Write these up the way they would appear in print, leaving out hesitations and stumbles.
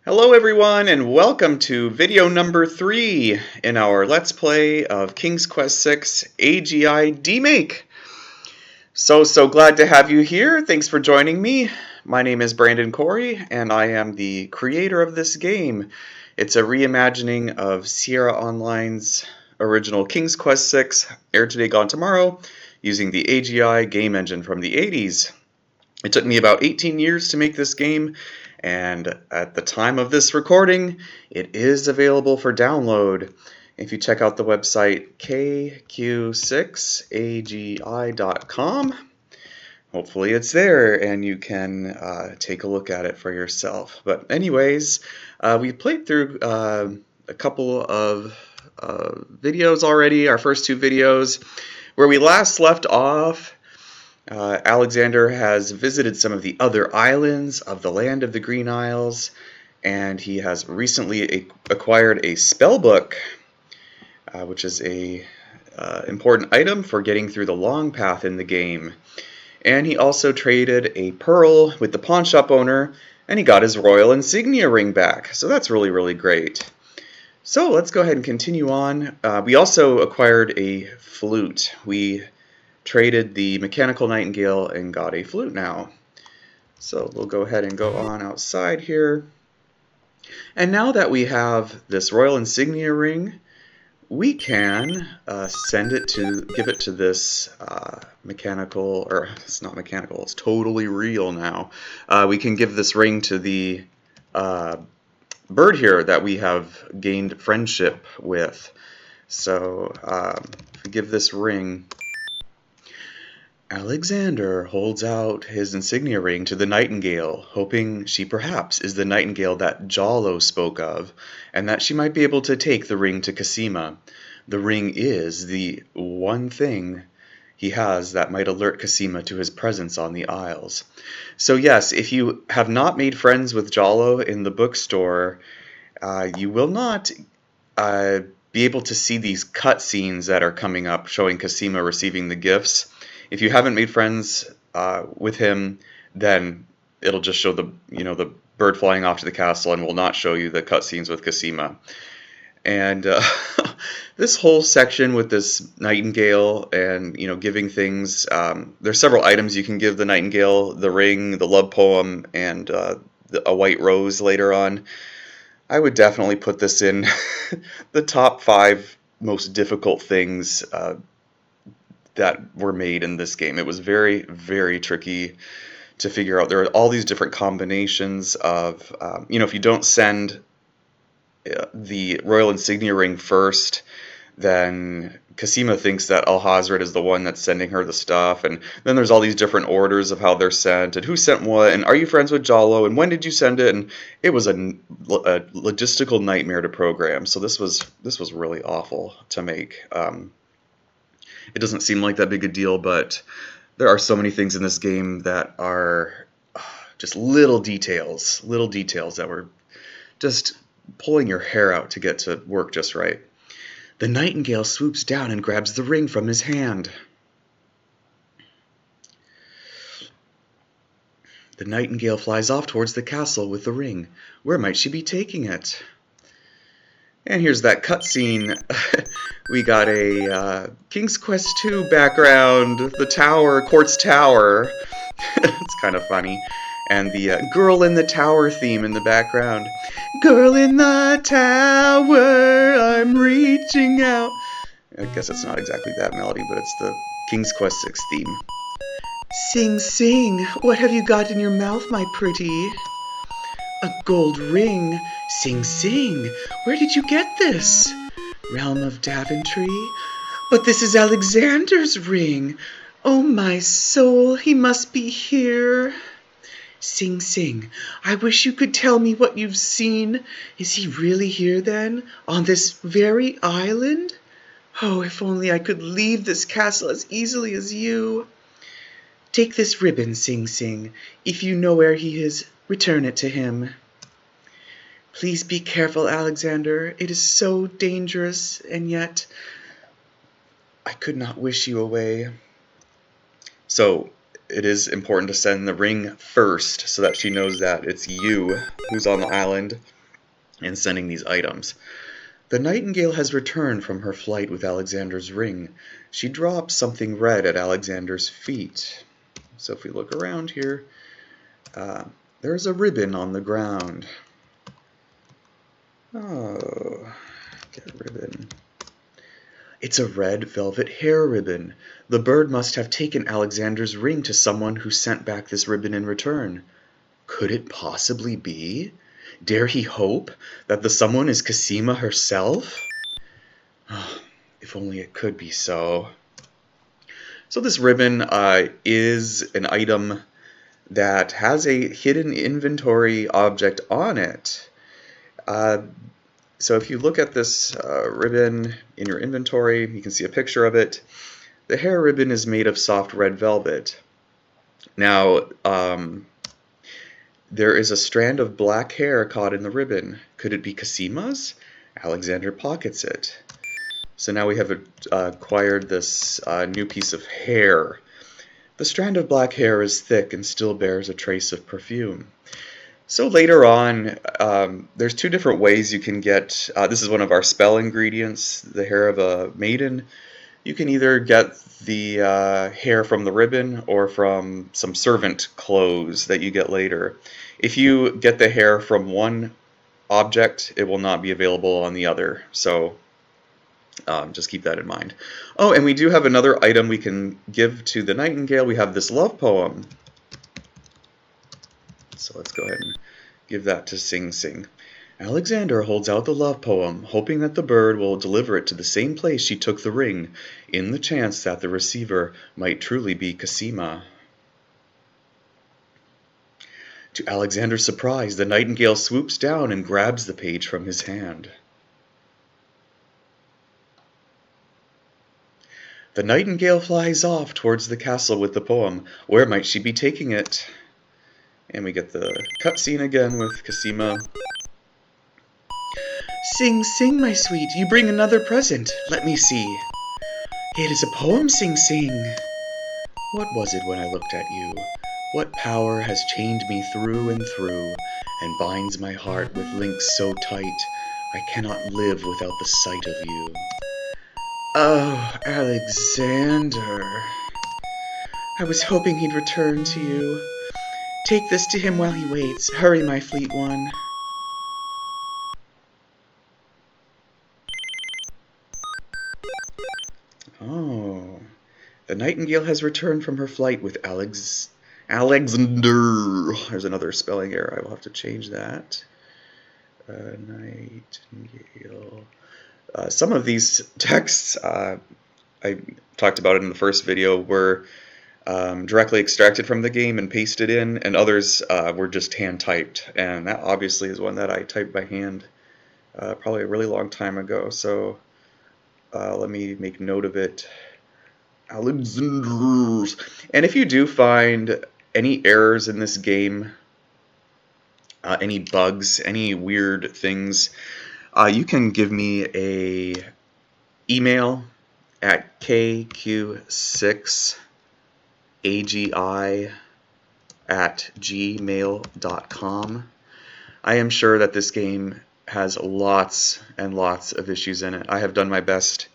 Hello everyone and welcome to video number 3 in our Let's Play of King's Quest VI AGI Demake. So glad to have you here. Thanks for joining me. My name is Brandon Corey and I am the creator of this game. It's a reimagining of Sierra Online's original King's Quest VI, aired today, gone tomorrow, using the AGI game engine from the 80s. It took me about 18 years to make this game, and at the time of this recording, it is available for download. If you check out the website KQ6AGI.com, hopefully it's there and you can take a look at it for yourself. But anyways, we played through a couple of videos already, our first 2 videos. Where we last left off, Alexander has visited some of the other islands of the Land of the Green Isles, and he has recently acquired a spell book, which is a important item for getting through the long path in the game. And he also traded a pearl with the pawn shop owner, and he got his royal insignia ring back. So that's really, really great. So let's go ahead and continue on. We also acquired a flute. We traded the mechanical nightingale and got a flute now. So we'll go ahead and go on outside here. And now that we have this royal insignia ring, we can give it to this mechanical, or it's not mechanical, it's totally real now. We can give this ring to the bird here that we have gained friendship with. So if we give this ring, Alexander holds out his insignia ring to the nightingale, hoping she perhaps is the nightingale that Jalo spoke of, and that she might be able to take the ring to Cassima. The ring is the one thing he has that might alert Cassima to his presence on the Isles. So yes, if you have not made friends with Jalo in the bookstore, you will not be able to see these cutscenes that are coming up showing Cassima receiving the gifts. If you haven't made friends with him, then it'll just show the bird flying off to the castle and will not show you the cutscenes with Cassima. And this whole section with this nightingale and giving things, there's several items you can give the nightingale: the ring, the love poem, and a white rose later on. I would definitely put this in the top 5 most difficult things that were made in this game. It was very, very tricky to figure out. There are all these different combinations of, if you don't send the royal insignia ring first, then Cassima thinks that Alhazred is the one that's sending her the stuff, and then there's all these different orders of how they're sent, and who sent what, and are you friends with Jalo, and when did you send it, and it was a logistical nightmare to program. So this was really awful to make. It doesn't seem like that big a deal, but there are so many things in this game that are just little details that were just pulling your hair out to get to work just right. The nightingale swoops down and grabs the ring from his hand. The nightingale flies off towards the castle with the ring. Where might she be taking it? And here's that cutscene. We got a King's Quest II background, the tower, Quartz Tower. It's kind of funny. And the Girl in the Tower theme in the background. Girl in the tower, I'm reaching out. I guess it's not exactly that melody, but it's the King's Quest VI theme. Sing, sing, what have you got in your mouth, my pretty? A gold ring. Sing, sing, where did you get this? Realm of Daventry? But this is Alexander's ring. Oh, my soul, he must be here. Sing, sing, I wish you could tell me what you've seen. Is he really here, then, on this very island? Oh, if only I could leave this castle as easily as you. Take this ribbon, Sing Sing. If you know where he is, return it to him. Please be careful, Alexander. It is so dangerous, and yet I could not wish you away. So it is important to send the ring first so that she knows that it's you who's on the island. and sending these items. The nightingale has returned from her flight with Alexander's ring. She drops something red at Alexander's feet. So if we look around here, there's a ribbon on the ground. Oh, get a ribbon. It's a red velvet hair ribbon. The bird must have taken Alexander's ring to someone who sent back this ribbon in return. Could it possibly be? Dare he hope that the someone is Cosima herself? Oh, if only it could be so. So this ribbon is an item that has a hidden inventory object on it. So if you look at this ribbon in your inventory, you can see a picture of it. The hair ribbon is made of soft red velvet. Now, there is a strand of black hair caught in the ribbon. Could it be Cosima's? Alexander pockets it. So now we have acquired this new piece of hair. The strand of black hair is thick and still bears a trace of perfume. So later on, there's two different ways you can get, this is one of our spell ingredients, the hair of a maiden. You can either get the hair from the ribbon or from some servant clothes that you get later. If you get the hair from one object, it will not be available on the other, so just keep that in mind. Oh, and we do have another item we can give to the nightingale. We have this love poem. So let's go ahead and give that to Sing Sing. Alexander holds out the love poem, hoping that the bird will deliver it to the same place she took the ring, in the chance that the receiver might truly be Cosima. To Alexander's surprise, the nightingale swoops down and grabs the page from his hand. The nightingale flies off towards the castle with the poem. Where might she be taking it? And we get the cutscene again with Cosima. Sing, sing, my sweet, you bring another present. Let me see. It is a poem, Sing Sing. What was it when I looked at you? What power has chained me through and through, and binds my heart with links so tight, I cannot live without the sight of you? Oh, Alexander. I was hoping he'd return to you. Take this to him while he waits. Hurry, my fleet one. Oh, the nightingale has returned from her flight with Alexander. There's another spelling error. I will have to change that. Nightingale. Some of these texts, I talked about it in the first video, were directly extracted from the game and pasted in, and others were just hand typed, and that obviously is one that I typed by hand probably a really long time ago, so let me make note of it. Alexander's. And if you do find any errors in this game, any bugs, any weird things, you can give me a email at KQ6AGI@gmail.com. I am sure that this game has lots and lots of issues in it. I have done my best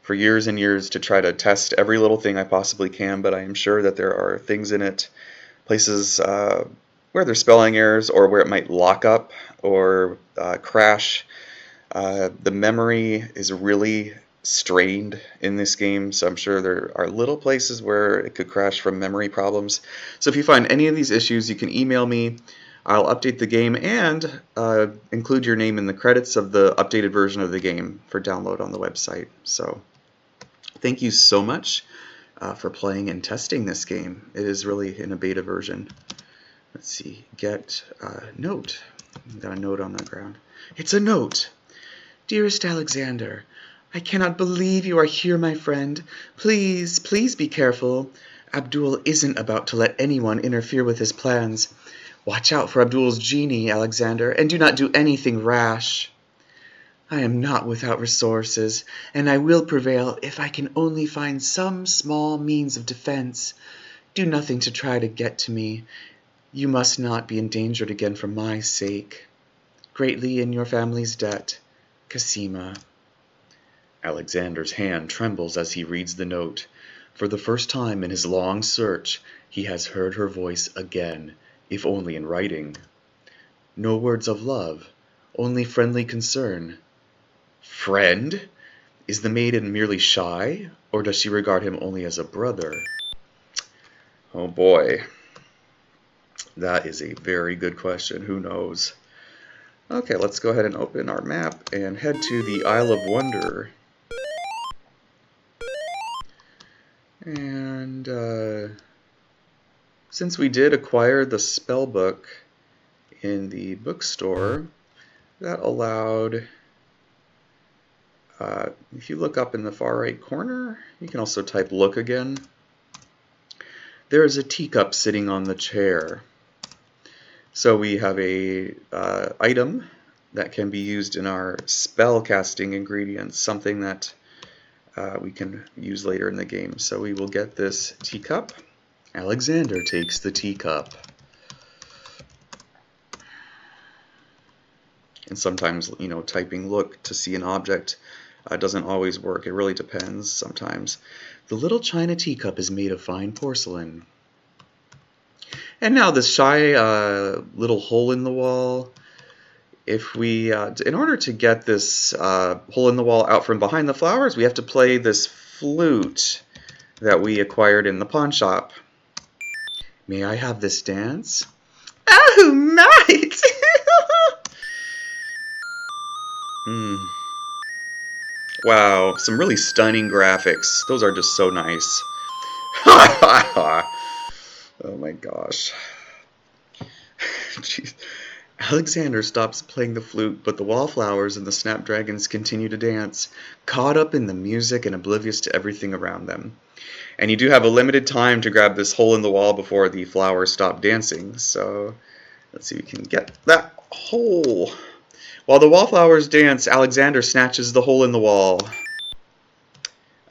for years and years to try to test every little thing I possibly can, but I am sure that there are things in it, places where there's spelling errors or where it might lock up or crash. The memory is really strained in this game, so I'm sure there are little places where it could crash from memory problems. So if you find any of these issues, you can email me. I'll update the game and include your name in the credits of the updated version of the game for download on the website. So thank you so much for playing and testing this game. It is really in a beta version. Let's see, get note. Got a note on the ground. It's a note. Dearest Alexander, I cannot believe you are here, my friend. Please, please be careful. Abdul isn't about to let anyone interfere with his plans. Watch out for Abdul's genie, Alexander, and do not do anything rash. I am not without resources, and I will prevail if I can only find some small means of defense. Do nothing to try to get to me. You must not be endangered again for my sake. greatly in your family's debt, Cassima. Alexander's hand trembles as he reads the note. For the first time in his long search, he has heard her voice again, if only in writing. No words of love, only friendly concern. Friend? Is the maiden merely shy, or does she regard him only as a brother? Oh boy, that is a very good question. Who knows? Okay, let's go ahead and open our map and head to the Isle of Wonder. And since we did acquire the spell book in the bookstore, that allowed, if you look up in the far right corner, you can also type look again. There is a teacup sitting on the chair. So we have a item that can be used in our spell casting ingredients, something that we can use later in the game. So we will get this teacup. Alexander takes the teacup. And sometimes, you know, typing look to see an object doesn't always work. It really depends sometimes. The little china teacup is made of fine porcelain. And now this shy little hole in the wall. If we, in order to get this hole in the wall out from behind the flowers, we have to play this flute that we acquired in the pawn shop. May I have this dance? Oh, might! Wow, some really stunning graphics. Those are just so nice. Oh my gosh. Jeez. Alexander stops playing the flute, but the wallflowers and the snapdragons continue to dance, caught up in the music and oblivious to everything around them. And you do have a limited time to grab this hole in the wall before the flowers stop dancing. So let's see if we can get that hole. While the wallflowers dance, Alexander snatches the hole in the wall.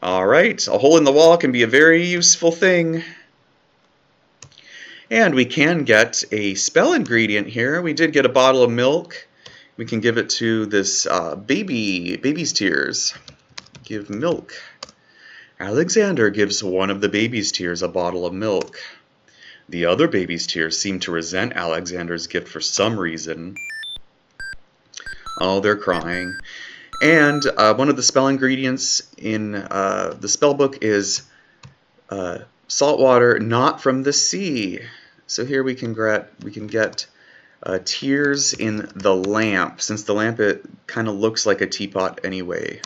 Alright, a hole in the wall can be a very useful thing. And we can get a spell ingredient here. We did get a bottle of milk. We can give it to this baby's tears. Give milk. Alexander gives one of the baby's tears a bottle of milk. The other baby's tears seem to resent Alexander's gift for some reason. Oh, they're crying. And one of the spell ingredients in the spell book is salt water not from the sea. So here we can get tears in the lamp, since the lamp it kind of looks like a teapot anyway.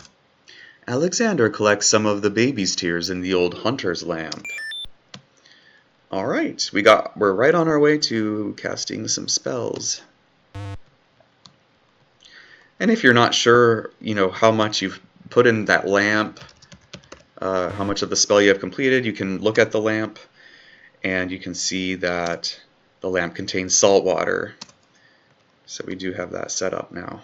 Alexander collects some of the baby's tears in the old hunter's lamp. All right, we're right on our way to casting some spells. And if you're not sure, you know, how much you've put in that lamp, how much of the spell you have completed, you can look at the lamp and you can see that the lamp contains salt water. So we do have that set up now.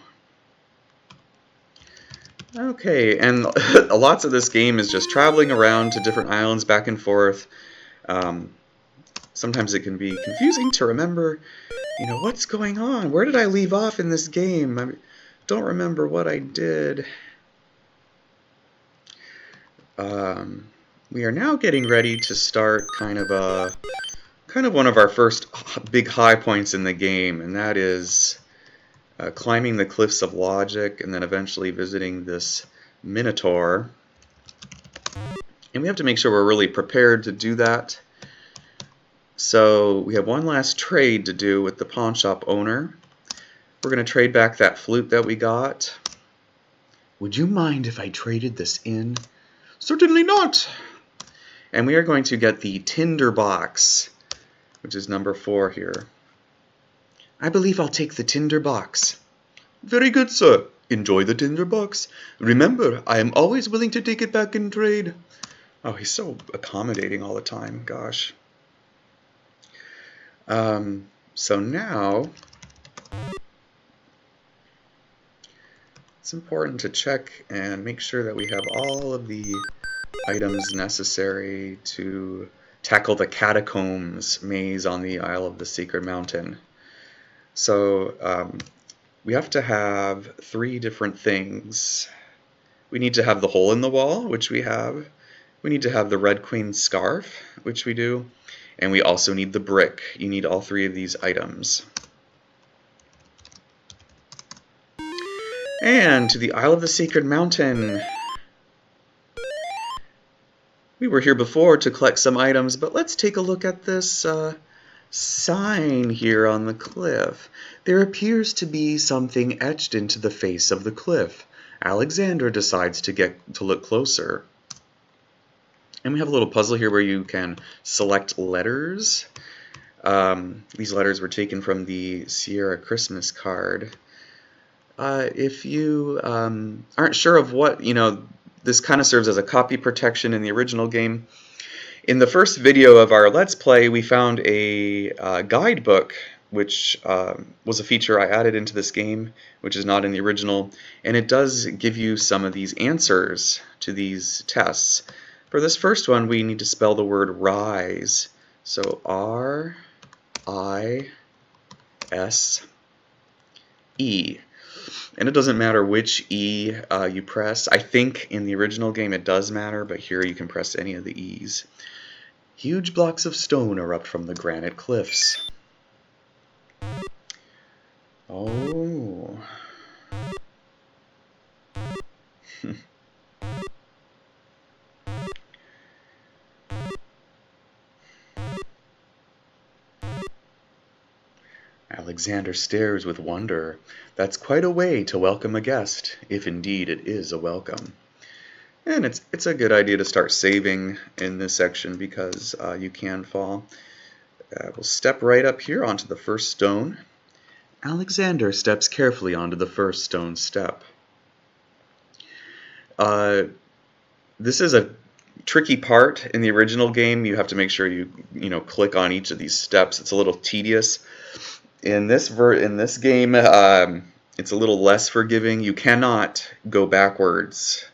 Okay, and lots of this game is just traveling around to different islands back and forth. Sometimes it can be confusing to remember, you know, what's going on? Where did I leave off in this game? I don't remember what I did. We are now getting ready to start kind of one of our first big high points in the game, and that is climbing the cliffs of logic and then eventually visiting this Minotaur. And we have to make sure we're really prepared to do that. So we have one last trade to do with the pawn shop owner. We're going to trade back that flute that we got. Would you mind if I traded this in? Certainly not! And we are going to get the tinder box, which is number 4 here. I believe I'll take the tinder box. Very good, sir. Enjoy the tinder box. Remember, I am always willing to take it back in trade. Oh, he's so accommodating all the time. Gosh. So now, it's important to check and make sure that we have all of the items necessary to tackle the catacombs maze on the Isle of the Sacred Mountain. So we have to have 3 different things. We need to have the hole in the wall, which we have. We need to have the Red Queen scarf, which we do. And we also need the brick. You need all 3 of these items. And to the Isle of the Sacred Mountain. We were here before to collect some items, but let's take a look at this sign here on the cliff. There appears to be something etched into the face of the cliff. Alexander decides to look closer. And we have a little puzzle here where you can select letters. These letters were taken from the Sierra Christmas card. If you aren't sure of what, this kind of serves as a copy protection in the original game. In the first video of our Let's Play, we found a guidebook, which was a feature I added into this game, which is not in the original, and it does give you some of these answers to these tests. For this first one, we need to spell the word rise. So R-I-S-E. And it doesn't matter which E you press. I think in the original game it does matter, but here you can press any of the E's. Huge blocks of stone erupt from the granite cliffs. Oh. Alexander stares with wonder. That's quite a way to welcome a guest, if indeed it is a welcome. And it's a good idea to start saving in this section because you can fall. We'll step right up here onto the first stone. Alexander steps carefully onto the first stone step. This is a tricky part in the original game. You have to make sure you click on each of these steps. It's a little tedious. In this game, it's a little less forgiving. You cannot go backwards.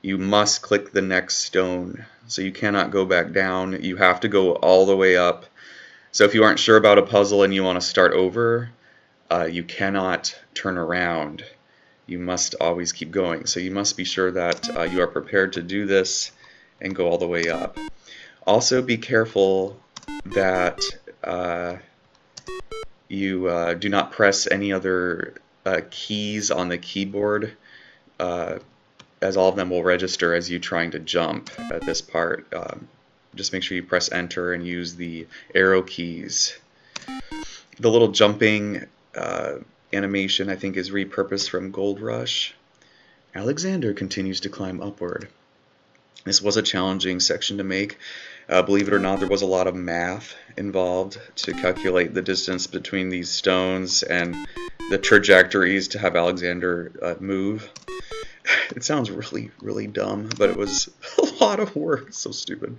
You must click the next stone. So you cannot go back down. You have to go all the way up. So if you aren't sure about a puzzle and you want to start over, you cannot turn around. You must always keep going. So you must be sure that you are prepared to do this and go all the way up. Also be careful that you do not press any other keys on the keyboard, as all of them will register as you trying to jump at this part. Just make sure you press enter and use the arrow keys. The little jumping animation, I think, is repurposed from Gold Rush. Alexander continues to climb upward. This was a challenging section to make. Believe it or not, there was a lot of math involved to calculate the distance between these stones and the trajectories to have Alexander move. It sounds really, really dumb, but it was a lot of work. It's so stupid.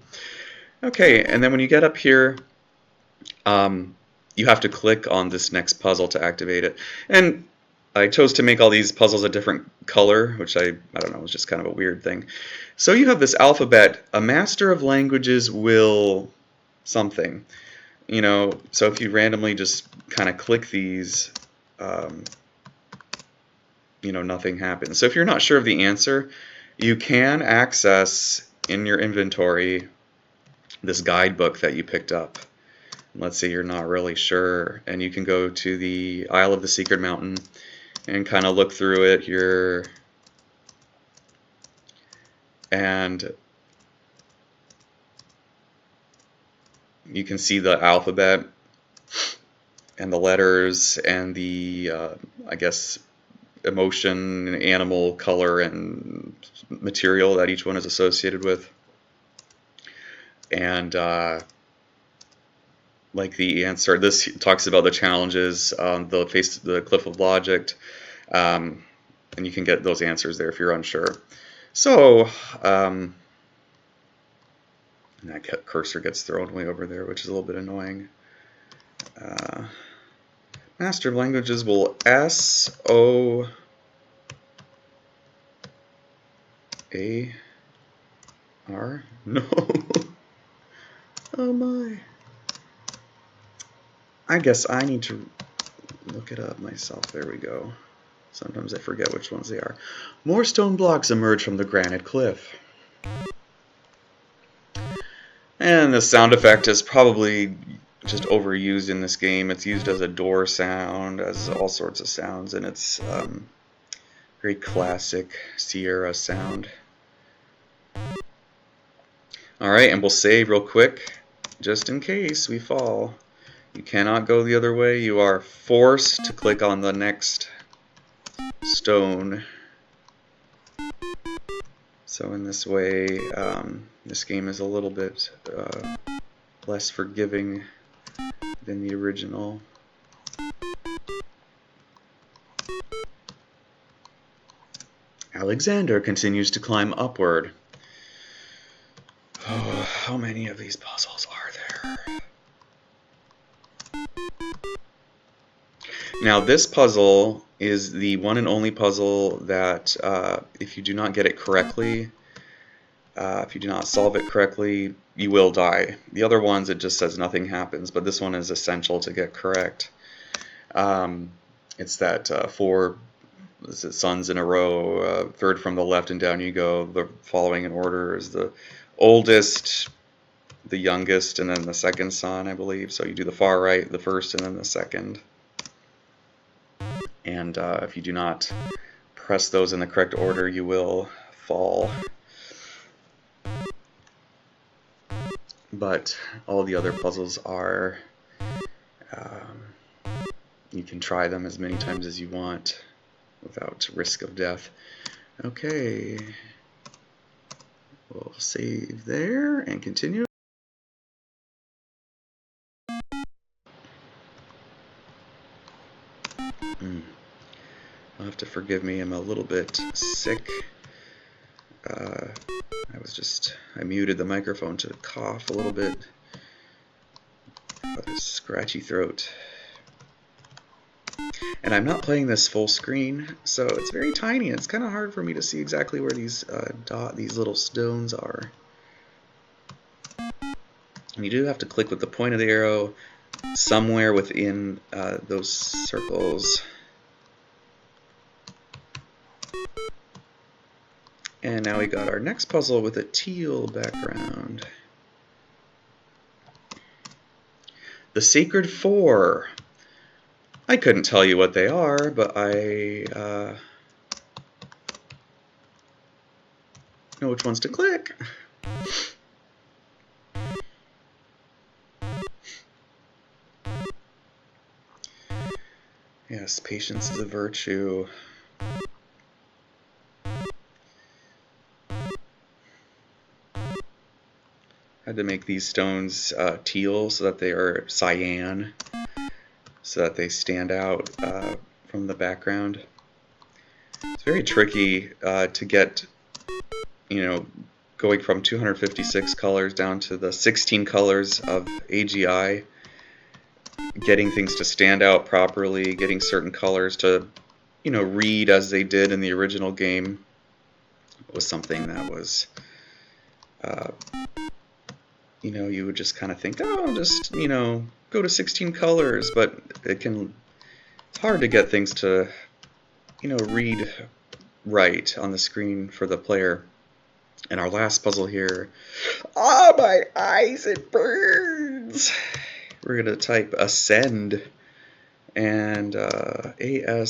Okay, and then when you get up here, you have to click on this next puzzle to activate it. And I chose to make all these puzzles a different color, which I don't know, was just kind of a weird thing. So you have this alphabet. A master of languages will something. So if you randomly just kind of click these, nothing happens. So if you're not sure of the answer, you can access in your inventory this guidebook that you picked up. Let's say you're not really sure, and you can go to the Isle of the Secret Mountain and kind of look through it here, and you can see the alphabet and the letters and the I guess emotion, animal, color, and material that each one is associated with. And like the answer, this talks about the challenges, the cliff of logic, and you can get those answers there if you're unsure. So, and that cursor gets thrown way over there, which is a little bit annoying. Master of languages will S-O-A-R. No. Oh my. I guess I need to look it up myself. There we go. Sometimes I forget which ones they are. More stone blocks emerge from the granite cliff. And the sound effect is probably just overused in this game. It's used as a door sound, as all sorts of sounds, and it's very classic Sierra sound. Alright, and we'll save real quick, just in case we fall. You cannot go the other way. You are forced to click on the next stone. So in this way, this game is a little bit less forgiving than the original. Alexander continues to climb upward. Oh, how many of these puzzles are there? Now this puzzle is the one and only puzzle that if you do not get it correctly, if you do not solve it correctly, you will die. The other ones, it just says nothing happens, but this one is essential to get correct. It's that 4 suns in a row, third from the left and down you go. The following in order is the oldest, the youngest, and then the second sun, I believe. So you do the far right, the first, and then the second. And if you do not press those in the correct order, you will fall. But all the other puzzles are, you can try them as many times as you want without risk of death. Okay, we'll save there and continue. You'll have to forgive me, I'm a little bit sick. I muted the microphone to cough a little bit. Got a scratchy throat. And I'm not playing this full screen, so it's very tiny. It's kind of hard for me to see exactly where these these little stones are. And you do have to click with the point of the arrow somewhere within those circles. And now we got our next puzzle with a teal background. The Sacred Four. I couldn't tell you what they are, but I know which ones to click. Yes, patience is a virtue. I had to make these stones teal so that they are cyan, so that they stand out from the background. It's very tricky to get, going from 256 colors down to the 16 colors of AGI, getting things to stand out properly, getting certain colors to, read as they did in the original game was something that was, you would just kind of think, oh, just, go to 16 colors, but it's hard to get things to, read right on the screen for the player. And our last puzzle here, my eyes, it burns. We're going to type ascend, and A-S-C-E.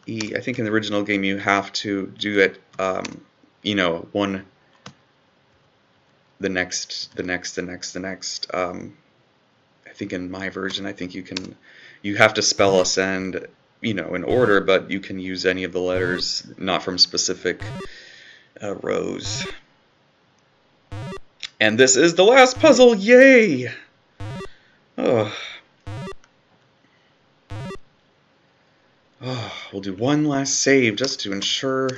I think in the original game you have to do it, one, the next. I think in my version, I think you have to spell ascend, in order, but you can use any of the letters, not from specific rows. And this is the last puzzle, yay! Oh, we'll do one last save just to ensure.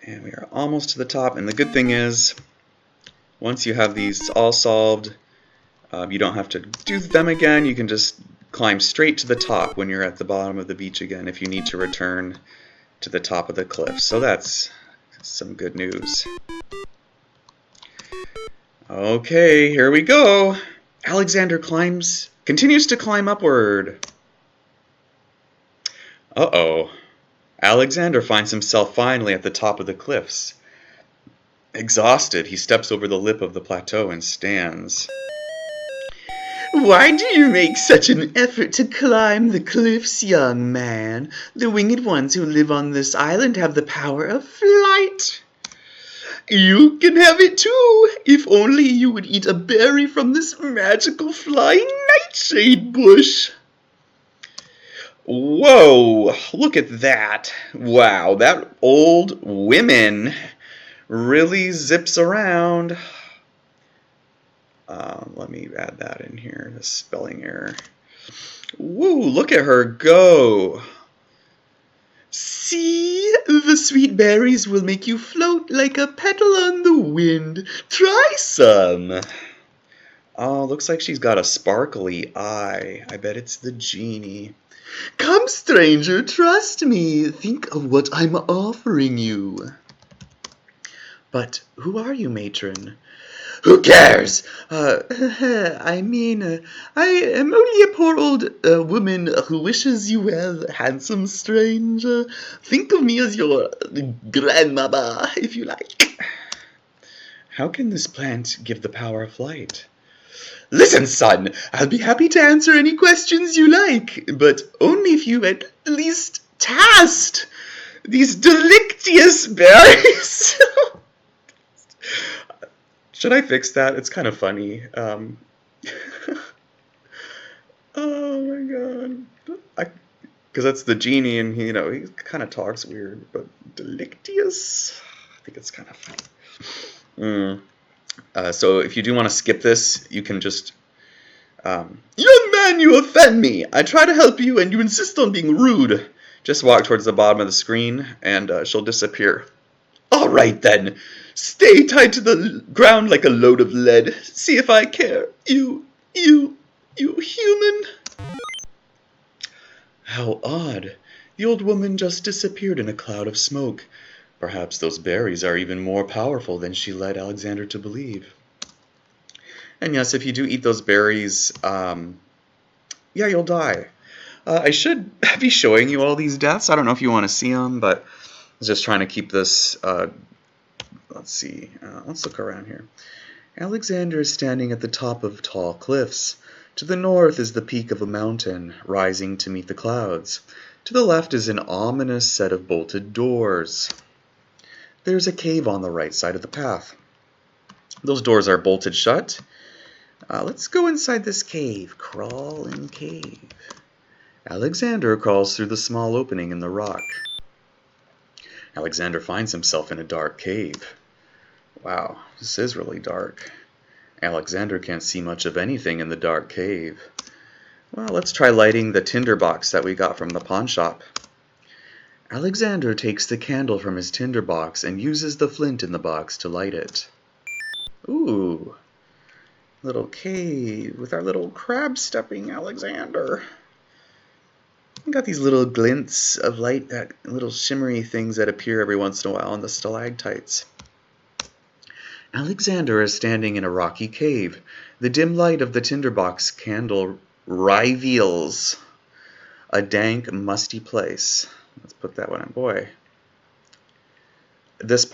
And we are almost to the top, and the good thing is, once you have these all solved, you don't have to do them again. You can just climb straight to the top when you're at the bottom of the beach again if you need to return to the top of the cliff. So that's some good news. Okay, here we go. Alexander continues to climb upward. Uh-oh. Alexander finds himself finally at the top of the cliffs. Exhausted, he steps over the lip of the plateau and stands. Why do you make such an effort to climb the cliffs, young man? The winged ones who live on this island have the power of flight. You can have it too, if only you would eat a berry from this magical flying nightshade bush. Whoa, look at that. Wow, that old woman really zips around. Let me add that in here, the spelling error. Woo, look at her go. See, the sweet berries will make you float like a petal on the wind. Try some. Oh, looks like she's got a sparkly eye. I bet it's the genie. Come, stranger, trust me. Think of what I'm offering you. But who are you, matron? Who cares? I mean, I am only a poor old woman who wishes you well, handsome stranger. Think of me as your grandmother, if you like. How can this plant give the power of flight? Listen, son, I'll be happy to answer any questions you like, but only if you at least taste these delicious berries. Should I fix that? It's kind of funny. Oh my god. Because that's the genie, and he kind of talks weird, but delicious. I think it's kind of funny. So if you do want to skip this, you can just... Young man, you offend me! I try to help you, and you insist on being rude. Just walk towards the bottom of the screen, and she'll disappear. All right, then. Stay tied to the ground like a load of lead. See if I care. You human. How odd. The old woman just disappeared in a cloud of smoke. Perhaps those berries are even more powerful than she led Alexander to believe. And yes, if you do eat those berries, yeah, you'll die. I should be showing you all these deaths. I don't know if you want to see them, but I was just trying to keep this... let's see. Let's look around here. Alexander is standing at the top of tall cliffs. To the north is the peak of a mountain, rising to meet the clouds. To the left is an ominous set of bolted doors. There's a cave on the right side of the path. Those doors are bolted shut. Let's go inside this cave. Crawl in cave. Alexander crawls through the small opening in the rock. Alexander finds himself in a dark cave. Wow, this is really dark. Alexander can't see much of anything in the dark cave. Well, let's try lighting the tinderbox that we got from the pawn shop. Alexander takes the candle from his tinderbox and uses the flint in the box to light it. Ooh, little cave with our little crab-stepping Alexander. We got these little glints of light, that little shimmery things that appear every once in a while in the stalactites. Alexander is standing in a rocky cave. The dim light of the tinderbox candle reveals a dank, musty place. Let's put that one on. Boy, this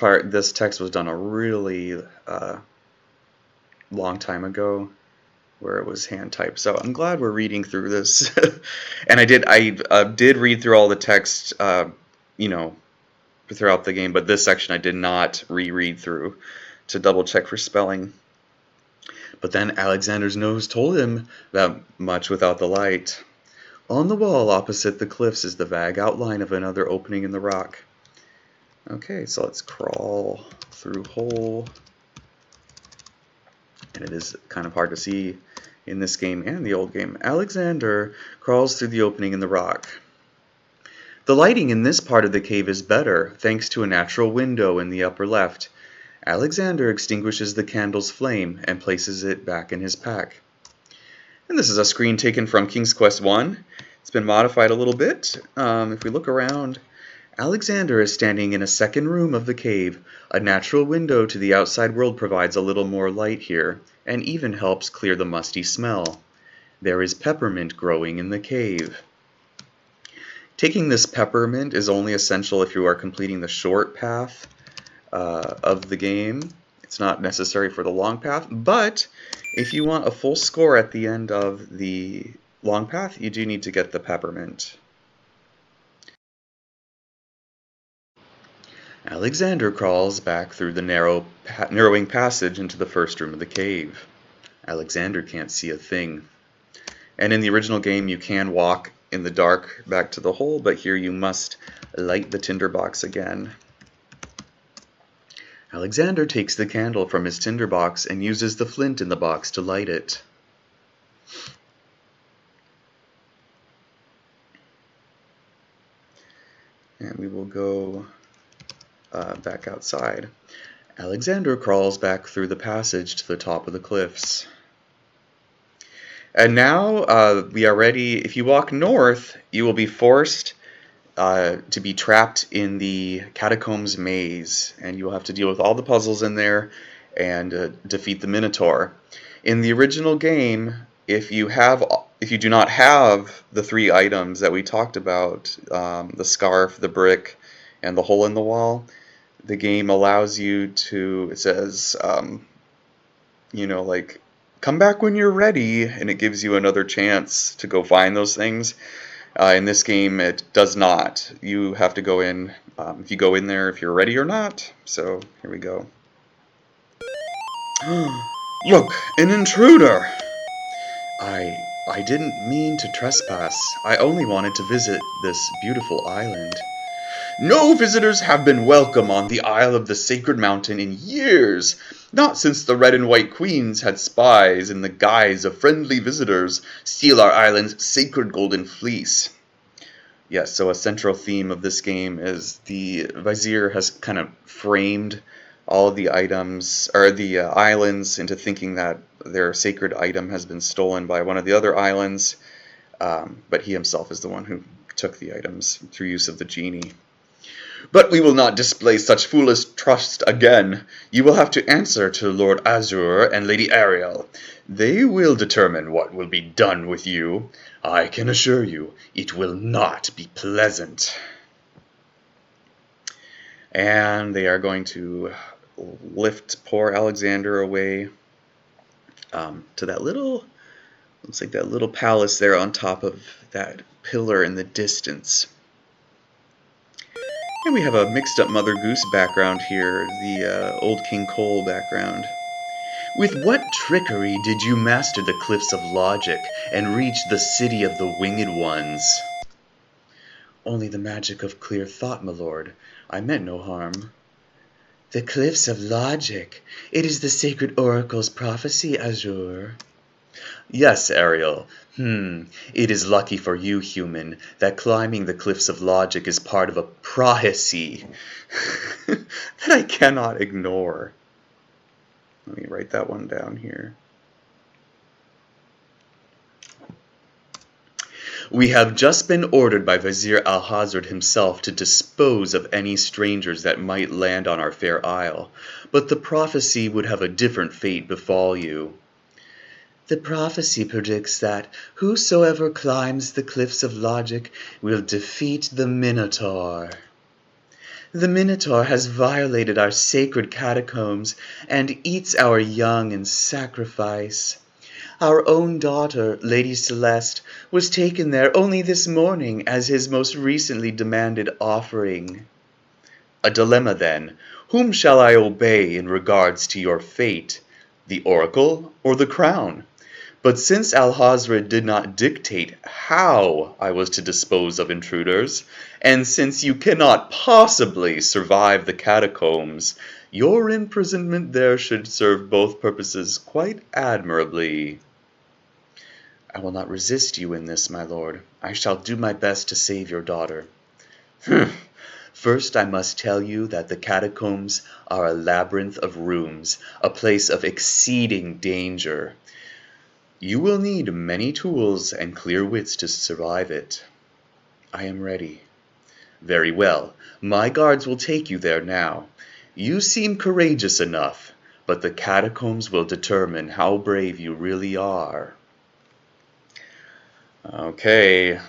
text was done a really long time ago, where it was hand typed. So I'm glad we're reading through this. And I did read through all the text, throughout the game, but this section I did not reread through to double check for spelling. But then Alexander's nose told him that much without the light. On the wall opposite the cliffs is the vague outline of another opening in the rock. Okay, so let's crawl through hole. And it is kind of hard to see in this game and the old game. Alexander crawls through the opening in the rock. The lighting in this part of the cave is better, thanks to a natural window in the upper left. Alexander extinguishes the candle's flame and places it back in his pack. And this is a screen taken from King's Quest I. It's been modified a little bit. If we look around, Alexander is standing in a second room of the cave. A natural window to the outside world provides a little more light here, and even helps clear the musty smell. There is peppermint growing in the cave. Taking this peppermint is only essential if you are completing the short path of the game. It's not necessary for the long path, but if you want a full score at the end of the long path, you do need to get the peppermint. Alexander crawls back through the narrowing passage into the first room of the cave. Alexander can't see a thing. And in the original game, you can walk in the dark back to the hole, but here you must light the tinderbox again. Alexander takes the candle from his tinderbox and uses the flint in the box to light it. And we will go back outside. Alexander crawls back through the passage to the top of the cliffs. And now we are ready. If you walk north, you will be forced to be trapped in the catacombs maze, and you will have to deal with all the puzzles in there and defeat the Minotaur. In the original game, if you do not have the 3 items that we talked about, the scarf, the brick, and the hole in the wall, the game allows you to, it says, like, come back when you're ready, and it gives you another chance to go find those things. In this game, it does not. You have to go in, if you go in there, if you're ready or not. So, here we go. Look, an intruder! I didn't mean to trespass. I only wanted to visit this beautiful island. No visitors have been welcome on the Isle of the Sacred Mountain in years, not since the Red and White Queens had spies in the guise of friendly visitors steal our island's sacred golden fleece. Yes, so a central theme of this game is the Vizier has kind of framed all of the items, or the islands, into thinking that their sacred item has been stolen by one of the other islands, but he himself is the one who took the items through use of the genie. But we will not display such foolish trust again. You will have to answer to Lord Azure and Lady Ariel. They will determine what will be done with you. I can assure you, it will not be pleasant. And they are going to lift poor Alexander away to that little, looks like that little palace there on top of that pillar in the distance. And we have a mixed up Mother Goose background here, the old King Cole background. With what trickery did you master the cliffs of logic and reach the city of the winged ones? Only the magic of clear thought, my lord. I meant no harm. The cliffs of logic. It is the sacred oracle's prophecy, Azure. Yes, Ariel. It is lucky for you, human, that climbing the cliffs of logic is part of a prophecy that I cannot ignore. Let me write that one down here. We have just been ordered by Vizier Alhazred himself to dispose of any strangers that might land on our fair isle, but the prophecy would have a different fate befall you. The prophecy predicts that whosoever climbs the cliffs of logic will defeat the Minotaur. The Minotaur has violated our sacred catacombs and eats our young in sacrifice. Our own daughter, Lady Celeste, was taken there only this morning as his most recently demanded offering. A dilemma then. Whom shall I obey in regards to your fate, the oracle or the crown? But since Alhazred did not dictate how I was to dispose of intruders, and since you cannot possibly survive the catacombs, your imprisonment there should serve both purposes quite admirably. I will not resist you in this, my lord. I shall do my best to save your daughter. First, I must tell you that the catacombs are a labyrinth of rooms, a place of exceeding danger. You will need many tools and clear wits to survive it. I am ready. Very well. My guards will take you there now. You seem courageous enough, but the catacombs will determine how brave you really are. Okay,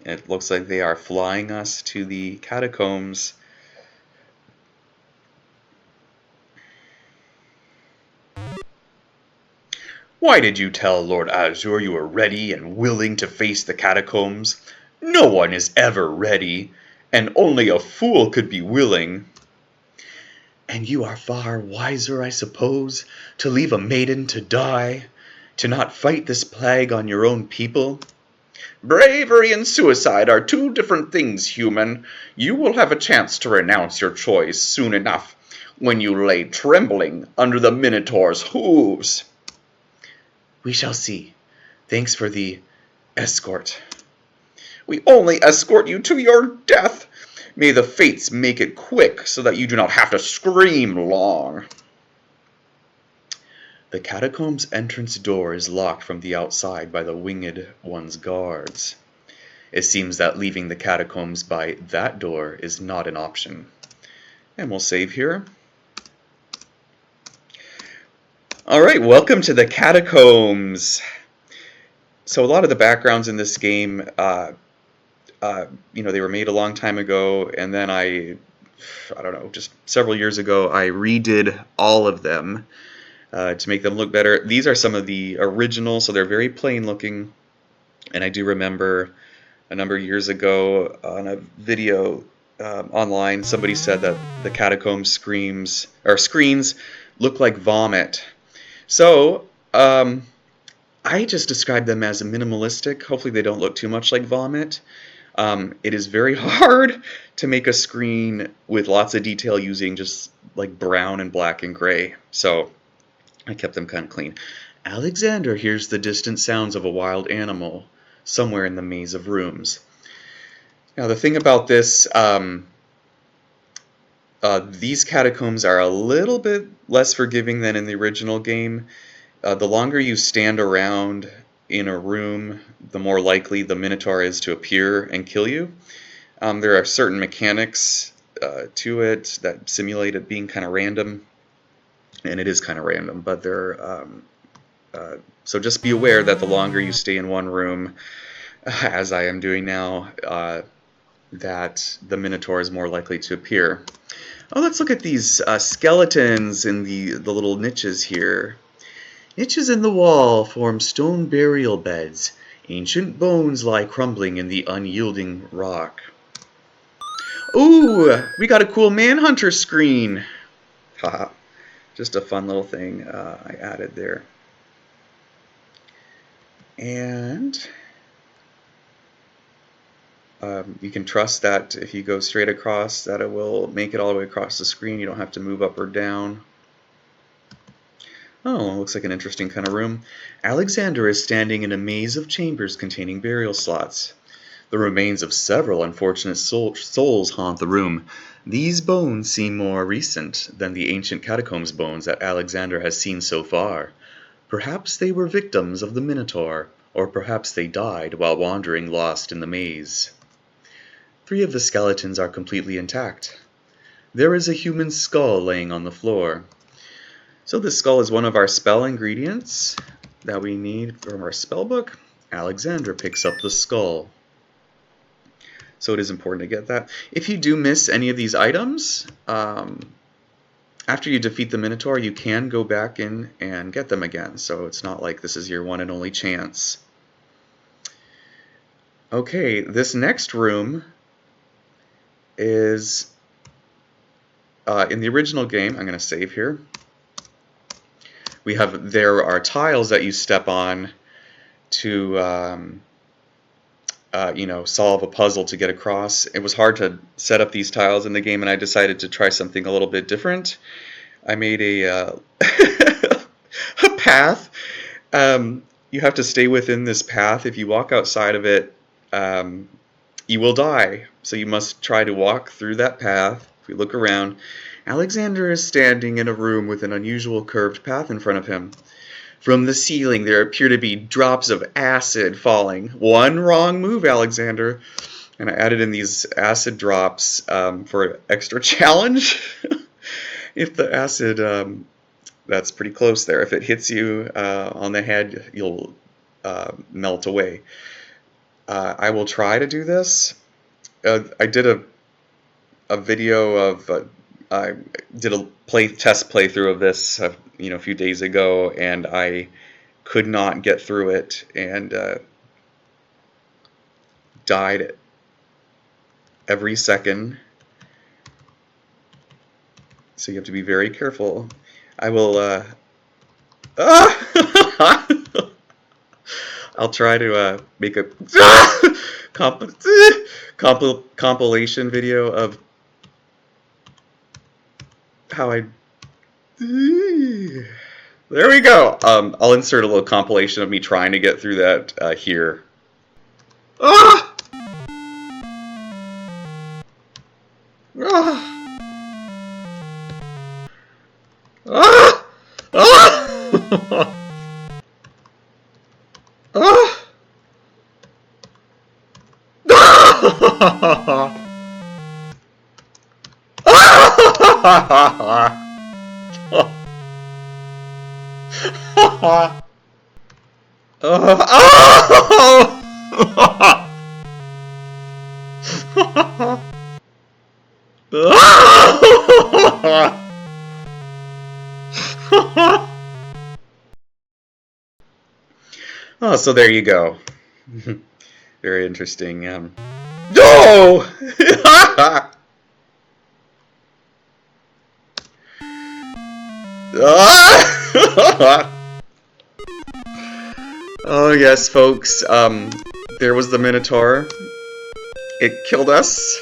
it looks like they are flying us to the catacombs. Why did you tell Lord Azure you were ready and willing to face the catacombs? No one is ever ready, and only a fool could be willing. And you are far wiser, I suppose, to leave a maiden to die, to not fight this plague on your own people? Bravery and suicide are two different things, human. You will have a chance to renounce your choice soon enough, when you lay trembling under the Minotaur's hooves. We shall see. Thanks for the escort. We only escort you to your death. May the fates make it quick so that you do not have to scream long. The catacomb's entrance door is locked from the outside by the Winged One's guards. It seems that leaving the catacombs by that door is not an option. And we'll save here. Alright, welcome to the catacombs. So a lot of the backgrounds in this game, they were made a long time ago, and then I don't know, just several years ago, I redid all of them to make them look better. These are some of the original, so they're very plain looking, and I do remember a number of years ago on a video online, somebody said that the catacomb screens look like vomit. So I just describe them as minimalistic. Hopefully they don't look too much like vomit. It is very hard to make a screen with lots of detail using just like brown and black and gray. So I kept them kind of clean. Alexander hears the distant sounds of a wild animal somewhere in the maze of rooms. Now the thing about this, these catacombs are a little bit less forgiving than in the original game. The longer you stand around in a room, the more likely the Minotaur is to appear and kill you. There are certain mechanics to it that simulate it being kind of random, and it is kind of random, but so just be aware that the longer you stay in one room, as I am doing now, that the Minotaur is more likely to appear. Oh, let's look at these skeletons in the little niches here. Niches in the wall form stone burial beds. Ancient bones lie crumbling in the unyielding rock. Ooh, we got a cool Manhunter screen. Haha, just a fun little thing I added there. And you can trust that if you go straight across that it will make it all the way across the screen. You don't have to move up or down. Oh, looks like an interesting kind of room. Alexander is standing in a maze of chambers containing burial slots. The remains of several unfortunate souls haunt the room. These bones seem more recent than the ancient catacombs bones that Alexander has seen so far. Perhaps they were victims of the Minotaur, or perhaps they died while wandering lost in the maze. 3 of the skeletons are completely intact. There is a human skull laying on the floor. So this skull is one of our spell ingredients that we need from our spell book. Alexander picks up the skull. So it is important to get that. If you do miss any of these items, after you defeat the Minotaur, you can go back in and get them again. So it's not like this is your one and only chance. Okay, this next room is in the original game. I'm going to save here. There are tiles that you step on to solve a puzzle to get across. It was hard to set up these tiles in the game, and I decided to try something a little bit different. I made a a path. You have to stay within this path. If you walk outside of it, you will die. So you must try to walk through that path. If we look around, Alexander is standing in a room with an unusual curved path in front of him. From the ceiling there appear to be drops of acid falling. One wrong move, Alexander. And I added in these acid drops for extra challenge. If the acid, that's pretty close there. If it hits you on the head, you'll melt away. I will try to do this. I did a video of I did a test playthrough of this a few days ago, and I could not get through it and died every second. So you have to be very careful. I will I'll try to make a compilation video of how I. There we go. I'll insert a little compilation of me trying to get through that here. Ah! Ah! Ah! Ah! Ah! Oh, so there you go. Very interesting. No! Oh yes, folks. There was the Minotaur. It killed us.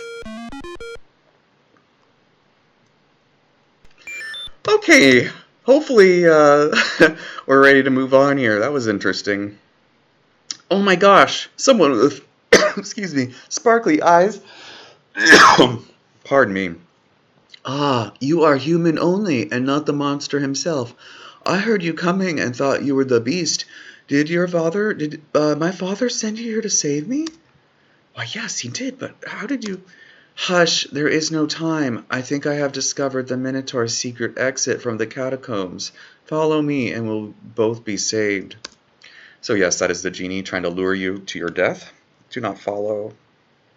Okay, hopefully we're ready to move on here. That was interesting. Oh my gosh, someone with excuse me, sparkly eyes. Pardon me. Ah, you are human only, and not the monster himself. I heard you coming and thought you were the beast. Did my father send you here to save me? Why, yes, he did, but how did you... Hush, there is no time. I think I have discovered the Minotaur's secret exit from the catacombs. Follow me, and we'll both be saved. So yes, that is the genie trying to lure you to your death. Do not follow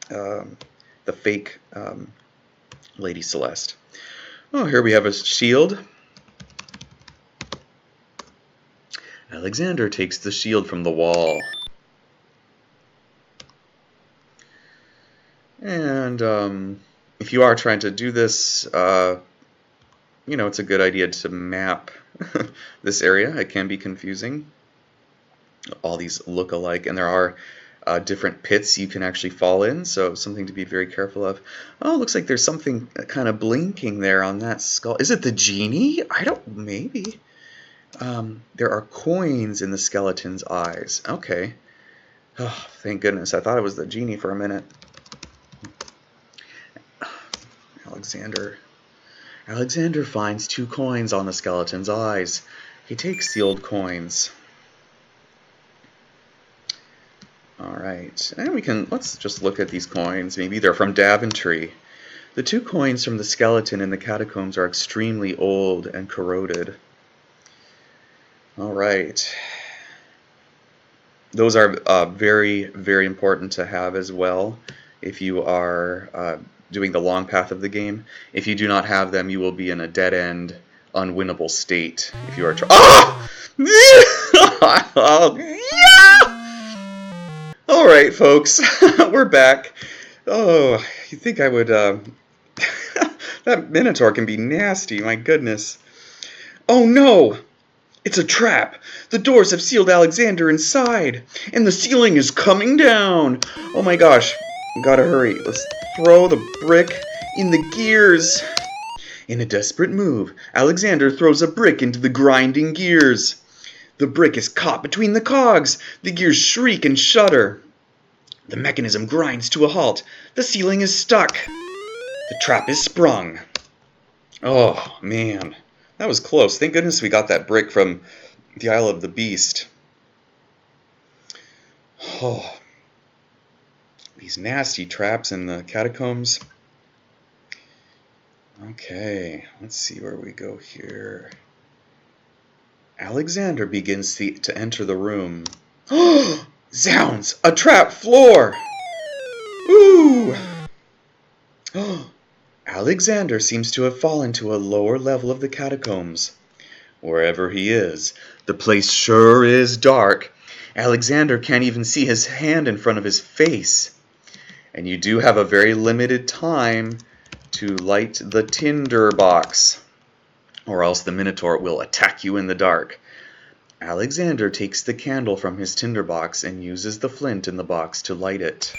the fake Lady Celeste. Oh, here we have a shield. Alexander takes the shield from the wall. And if you are trying to do this, it's a good idea to map this area. It can be confusing. All these look alike, and there are different pits you can actually fall in, so something to be very careful of. Oh, looks like there's something kind of blinking there on that skull. Is it the genie? Maybe. There are coins in the skeleton's eyes. Okay. Oh, thank goodness. I thought it was the genie for a minute. Alexander finds 2 coins on the skeleton's eyes. He takes the old coins. Alright, and let's just look at these coins. Maybe they're from Daventry. The 2 coins from the skeleton in the catacombs are extremely old and corroded. Alright. Those are very, very important to have as well if you are doing the long path of the game. If you do not have them, you will be in a dead-end, unwinnable state. If you are Alright, folks, we're back. Oh, you think I would... that Minotaur can be nasty, my goodness. Oh no! It's a trap! The doors have sealed Alexander inside, and the ceiling is coming down! Oh my gosh, gotta hurry. Let's throw the brick in the gears. In a desperate move, Alexander throws a brick into the grinding gears. The brick is caught between the cogs. The gears shriek and shudder. The mechanism grinds to a halt. The ceiling is stuck. The trap is sprung. Oh, man. That was close. Thank goodness we got that brick from the Isle of the Beast. Oh. These nasty traps in the catacombs. Okay, let's see where we go here. Alexander begins to enter the room. Zounds! A trap floor! Ooh! Alexander seems to have fallen to a lower level of the catacombs. Wherever he is, the place sure is dark. Alexander can't even see his hand in front of his face. And you do have a very limited time to light the tinder box, or else the Minotaur will attack you in the dark. Alexander takes the candle from his tinder box and uses the flint in the box to light it.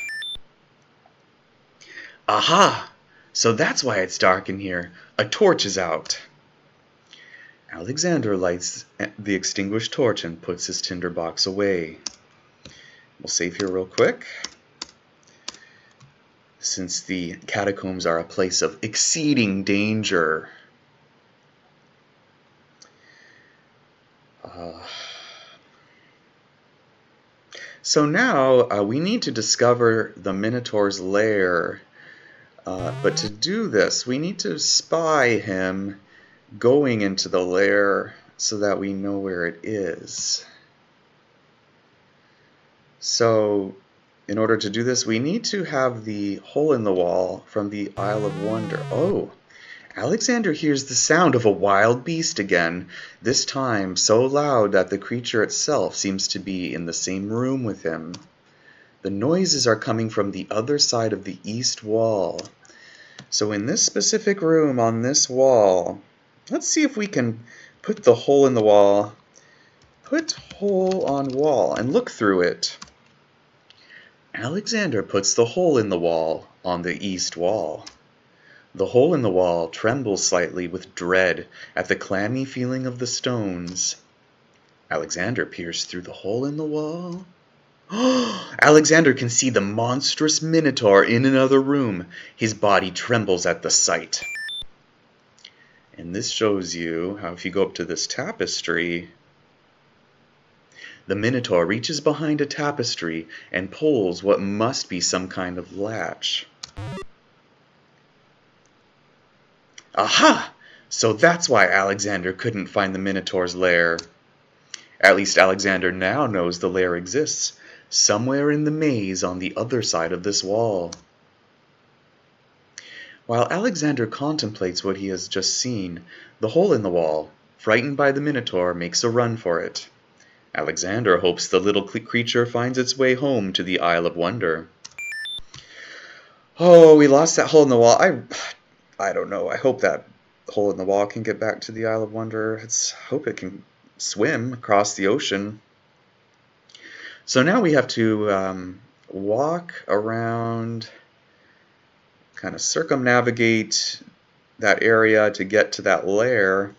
Aha! So that's why it's dark in here. A torch is out. Alexander lights the extinguished torch and puts his tinder box away. We'll save here real quick. Since the catacombs are a place of exceeding danger. So now we need to discover the Minotaur's lair. But to do this, we need to spy him going into the lair so that we know where it is. So in order to do this, we need to have the hole in the wall from the Isle of Wonder. Oh, Alexander hears the sound of a wild beast again, this time so loud that the creature itself seems to be in the same room with him. The noises are coming from the other side of the east wall. So in this specific room on this wall, let's see if we can put the hole in the wall, put hole on wall, and look through it. Alexander puts the hole in the wall on the east wall. The hole in the wall trembles slightly with dread at the clammy feeling of the stones. Alexander peers through the hole in the wall. Alexander can see the monstrous Minotaur in another room. His body trembles at the sight. And this shows you how if you go up to this tapestry, the Minotaur reaches behind a tapestry and pulls what must be some kind of latch. Aha! So that's why Alexander couldn't find the Minotaur's lair. At least Alexander now knows the lair exists, somewhere in the maze on the other side of this wall. While Alexander contemplates what he has just seen, the hole in the wall, frightened by the Minotaur, makes a run for it. Alexander hopes the little creature finds its way home to the Isle of Wonder. Oh, we lost that hole in the wall. I don't know. I hope that hole in the wall can get back to the Isle of Wonder. I hope it can swim across the ocean. So now we have to walk around, kind of circumnavigate that area to get to that lair.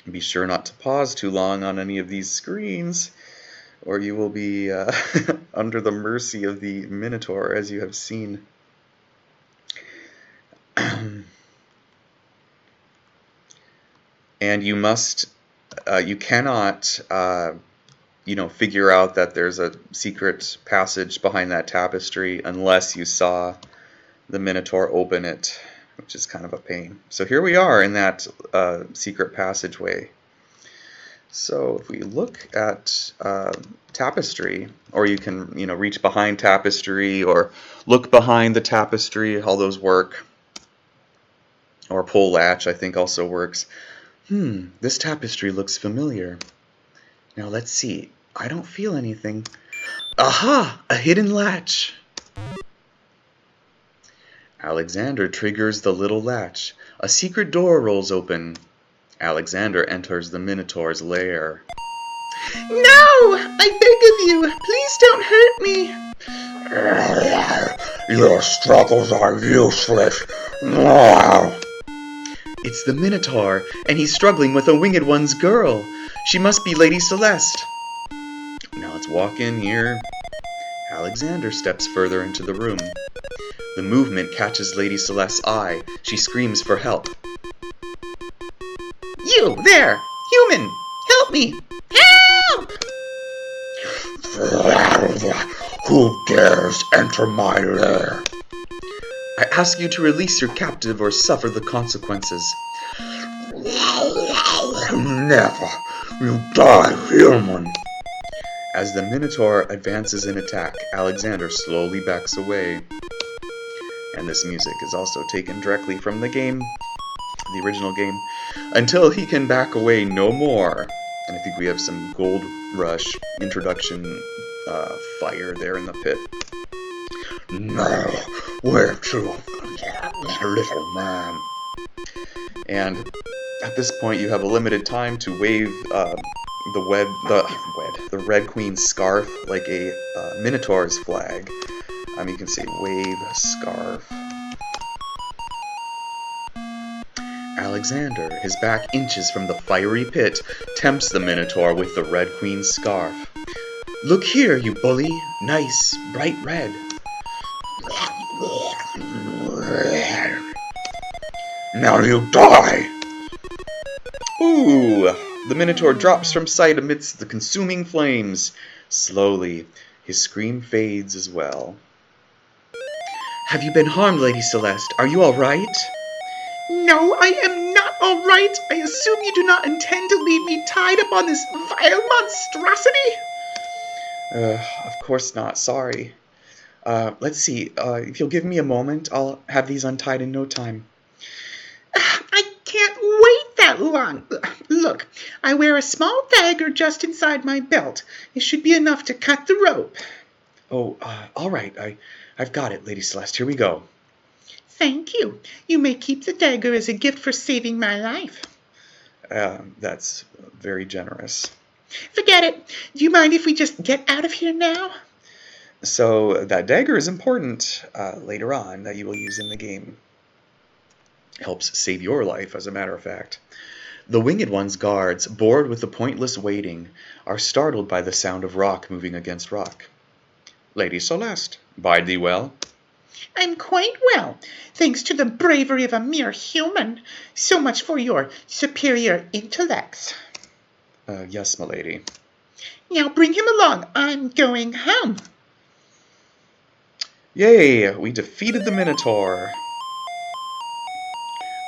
Be sure not to pause too long on any of these screens, or you will be under the mercy of the Minotaur, as you have seen. And you cannot, figure out that there's a secret passage behind that tapestry unless you saw the Minotaur open it, which is kind of a pain. So here we are in that secret passageway. So if we look at tapestry, or you can, reach behind tapestry or look behind the tapestry, all those work. Or pull latch, I think, also works. This tapestry looks familiar. Now let's see. I don't feel anything. Aha! A hidden latch! Alexander triggers the little latch. A secret door rolls open. Alexander enters the Minotaur's lair. No! I beg of you! Please don't hurt me! Your struggles are useless. It's the Minotaur, and he's struggling with a winged one's girl. She must be Lady Celeste. Now let's walk in here. Alexander steps further into the room. The movement catches Lady Celeste's eye. She screams for help. You, there! Human! Help me! Help! Who dares enter my lair? I ask you to release your captive or suffer the consequences. Never. You die, human. As the Minotaur advances in attack, Alexander slowly backs away. And this music is also taken directly from the game, the original game, until he can back away no more. And I think we have some Gold Rush introduction fire there in the pit. Now, where to, little man? And at this point, you have a limited time to wave the Red Queen's scarf like a Minotaur's flag. You can say wave scarf. Alexander, his back inches from the fiery pit, tempts the Minotaur with the Red Queen's scarf. Look here, you bully. Nice, bright red. Now you die! Ooh! The Minotaur drops from sight amidst the consuming flames. Slowly, his scream fades as well. Have you been harmed, Lady Celeste? Are you all right? No, I am not all right. I assume you do not intend to leave me tied up on this vile monstrosity? Of course not. Sorry. Let's see. If you'll give me a moment, I'll have these untied in no time. I can't wait that long. Look, I wear a small dagger just inside my belt. It should be enough to cut the rope. Oh, all right. I've got it, Lady Celeste. Here we go. Thank you. You may keep the dagger as a gift for saving my life. That's very generous. Forget it. Do you mind if we just get out of here now? So that dagger is important later on that you will use in the game. Helps save your life, as a matter of fact. The Winged One's guards, bored with the pointless waiting, are startled by the sound of rock moving against rock. Lady Celeste, bide thee well. I'm quite well, thanks to the bravery of a mere human. So much for your superior intellects. Yes, my lady. Now bring him along. I'm going home. Yay! We defeated the Minotaur.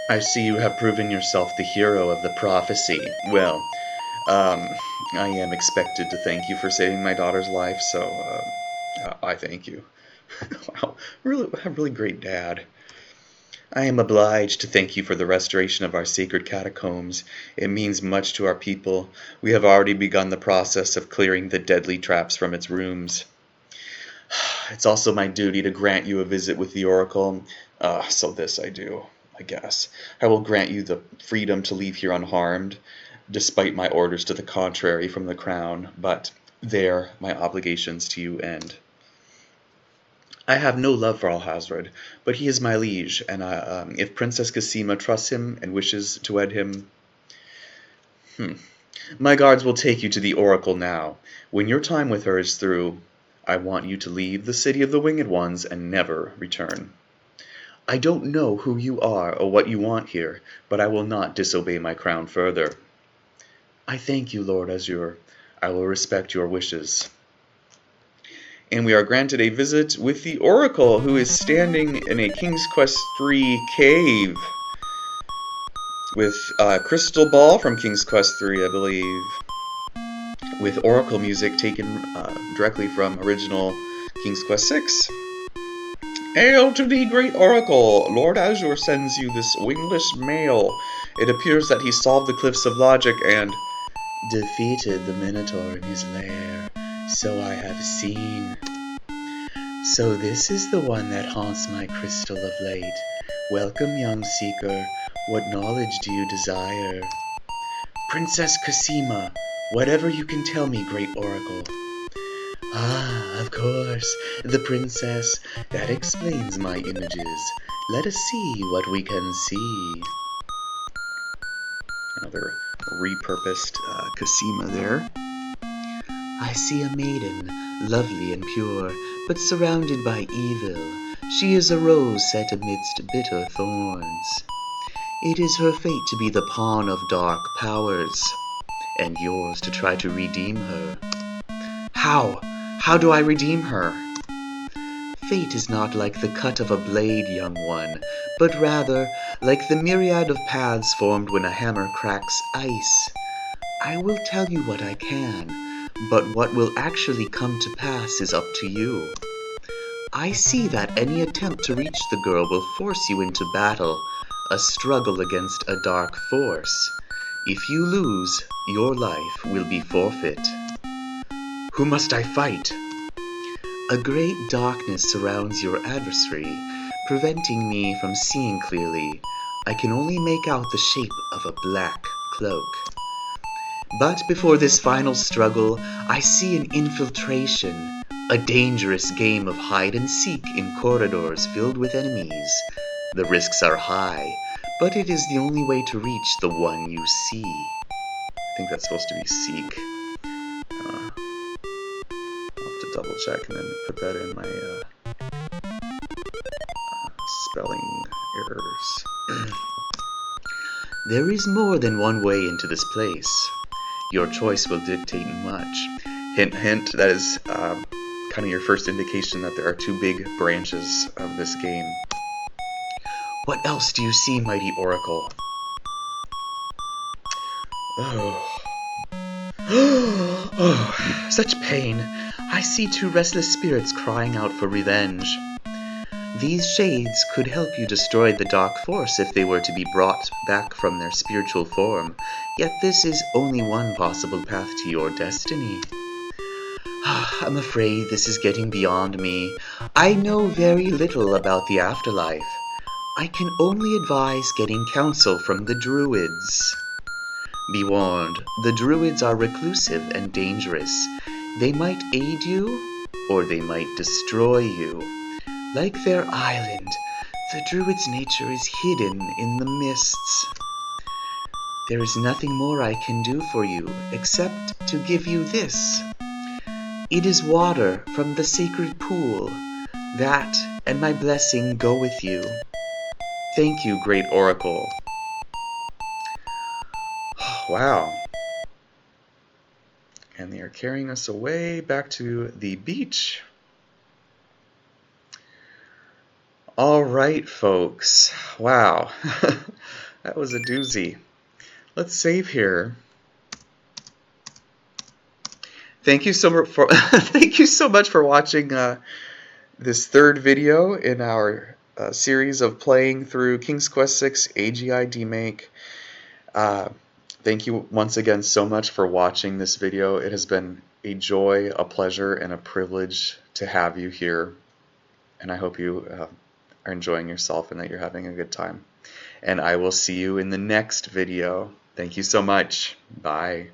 I see you have proven yourself the hero of the prophecy. Well, I am expected to thank you for saving my daughter's life, so I thank you. Wow, a really great dad. I am obliged to thank you for the restoration of our sacred catacombs. It means much to our people. We have already begun the process of clearing the deadly traps from its rooms. It's also my duty to grant you a visit with the Oracle, so this I do, I guess. I will grant you the freedom to leave here unharmed, despite my orders to the contrary from the Crown, but there my obligations to you end. I have no love for Alhazred, but he is my liege, and if Princess Cassima trusts him and wishes to wed him... My guards will take you to the Oracle now. When your time with her is through, I want you to leave the city of the Winged Ones and never return. I don't know who you are or what you want here, but I will not disobey my crown further. I thank you, Lord Azure. I will respect your wishes. And we are granted a visit with the Oracle, who is standing in a King's Quest III cave. With a crystal ball from King's Quest III, I believe. With Oracle music taken directly from original King's Quest VI. Hail to thee, great Oracle! Lord Azure sends you this wingless mail. It appears that he solved the Cliffs of Logic and defeated the Minotaur in his lair. So I have seen. So this is the one that haunts my crystal of late. Welcome, young seeker. What knowledge do you desire? Princess Cassima, whatever you can tell me, great Oracle. Ah, of course, the princess. That explains my images. Let us see what we can see. Another repurposed Cassima there. I see a maiden, lovely and pure, but surrounded by evil. She is a rose set amidst bitter thorns. It is her fate to be the pawn of dark powers, and yours to try to redeem her. How? How do I redeem her? Fate is not like the cut of a blade, young one, but rather like the myriad of paths formed when a hammer cracks ice. I will tell you what I can, But what will actually come to pass is up to you. I see that any attempt to reach the girl will force you into battle, a struggle against a dark force. If you lose, your life will be forfeit. Who must I fight? A great darkness surrounds your adversary, preventing me from seeing clearly. I can only make out the shape of a black cloak. But before this final struggle, I see an infiltration, a dangerous game of hide and seek in corridors filled with enemies. The risks are high, but it is the only way to reach the one you see. I think that's supposed to be seek. I'll have to double check and then put that in my spelling errors. There is more than one way into this place. Your choice will dictate much. Hint, hint, that is kind of your first indication that there are two big branches of this game. What else do you see, mighty oracle? Oh. Oh, such pain. I see two restless spirits crying out for revenge. These shades could help you destroy the dark force if they were to be brought back from their spiritual form, yet this is only one possible path to your destiny. I'm afraid this is getting beyond me. I know very little about the afterlife. I can only advise getting counsel from the druids. Be warned, the druids are reclusive and dangerous. They might aid you, or they might destroy you. Like their island, the druid's nature is hidden in the mists. There is nothing more I can do for you, except to give you this. It is water from the sacred pool. That and my blessing go with you. Thank you, great oracle. Wow. And they are carrying us away back to the beach. All right, folks. Wow. That was a doozy. Let's save here. Thank you so much for thank you so much for watching this third video in our series of playing through King's Quest VI AGI Demake. Thank you once again so much for watching this video. It has been a joy, a pleasure, and a privilege to have you here. And I hope you are enjoying yourself and that you're having a good time. And I will see you in the next video. Thank you so much. Bye.